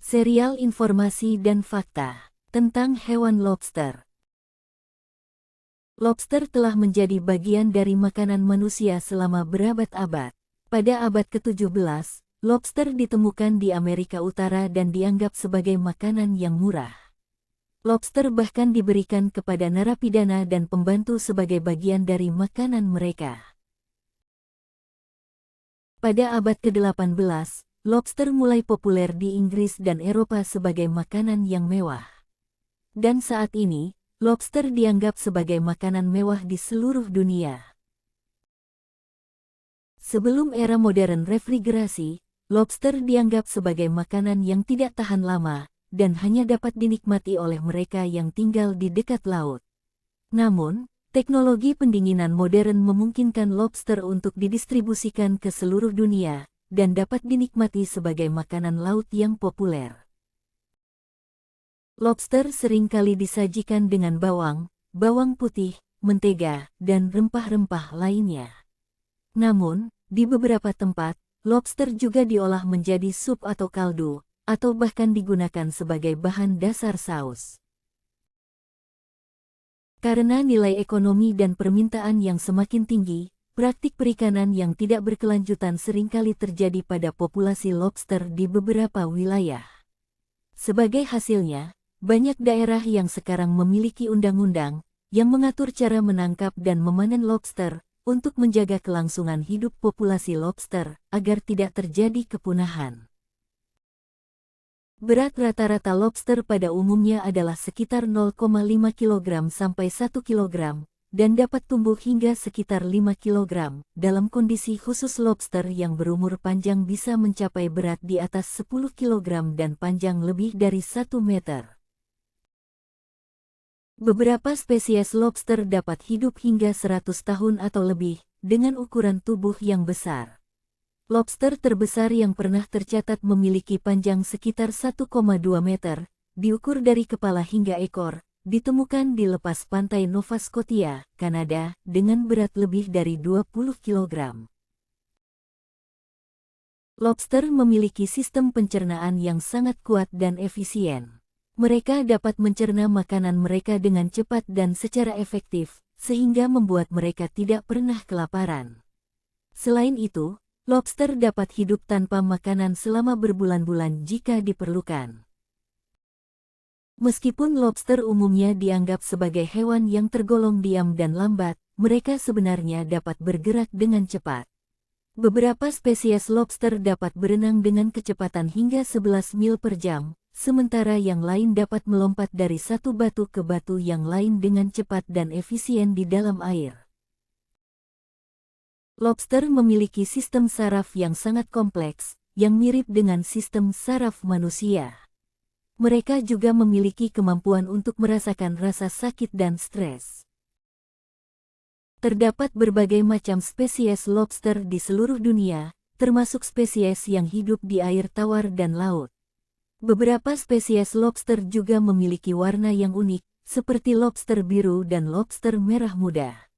Serial informasi dan fakta tentang hewan lobster. Lobster telah menjadi bagian dari makanan manusia selama berabad-abad. Pada abad ke-17, lobster ditemukan di Amerika Utara dan dianggap sebagai makanan yang murah. Lobster bahkan diberikan kepada narapidana dan pembantu sebagai bagian dari makanan mereka. Pada abad ke-18, lobster mulai populer di Inggris dan Eropa sebagai makanan yang mewah. Dan saat ini, lobster dianggap sebagai makanan mewah di seluruh dunia. Sebelum era modern refrigerasi, lobster dianggap sebagai makanan yang tidak tahan lama dan hanya dapat dinikmati oleh mereka yang tinggal di dekat laut. Namun, teknologi pendinginan modern memungkinkan lobster untuk didistribusikan ke seluruh dunia dan dapat dinikmati sebagai makanan laut yang populer. Lobster seringkali disajikan dengan bawang, bawang putih, mentega, dan rempah-rempah lainnya. Namun, di beberapa tempat, lobster juga diolah menjadi sup atau kaldu, atau bahkan digunakan sebagai bahan dasar saus. Karena nilai ekonomi dan permintaan yang semakin tinggi, praktik perikanan yang tidak berkelanjutan seringkali terjadi pada populasi lobster di beberapa wilayah. Sebagai hasilnya, banyak daerah yang sekarang memiliki undang-undang yang mengatur cara menangkap dan memanen lobster untuk menjaga kelangsungan hidup populasi lobster agar tidak terjadi kepunahan. Berat rata-rata lobster pada umumnya adalah sekitar 0,5 kg sampai 1 kg dan dapat tumbuh hingga sekitar 5 kg. Dalam kondisi khusus lobster yang berumur panjang bisa mencapai berat di atas 10 kg dan panjang lebih dari 1 meter. Beberapa spesies lobster dapat hidup hingga 100 tahun atau lebih, dengan ukuran tubuh yang besar. Lobster terbesar yang pernah tercatat memiliki panjang sekitar 1,2 meter, diukur dari kepala hingga ekor, ditemukan di lepas pantai Nova Scotia, Kanada, dengan berat lebih dari 20 kg. Lobster memiliki sistem pencernaan yang sangat kuat dan efisien. Mereka dapat mencerna makanan mereka dengan cepat dan secara efektif, sehingga membuat mereka tidak pernah kelaparan. Selain itu, lobster dapat hidup tanpa makanan selama berbulan-bulan jika diperlukan. Meskipun lobster umumnya dianggap sebagai hewan yang tergolong diam dan lambat, mereka sebenarnya dapat bergerak dengan cepat. Beberapa spesies lobster dapat berenang dengan kecepatan hingga 11 mil per jam, sementara yang lain dapat melompat dari satu batu ke batu yang lain dengan cepat dan efisien di dalam air. Lobster memiliki sistem saraf yang sangat kompleks, yang mirip dengan sistem saraf manusia. Mereka juga memiliki kemampuan untuk merasakan rasa sakit dan stres. Terdapat berbagai macam spesies lobster di seluruh dunia, termasuk spesies yang hidup di air tawar dan laut. Beberapa spesies lobster juga memiliki warna yang unik, seperti lobster biru dan lobster merah muda.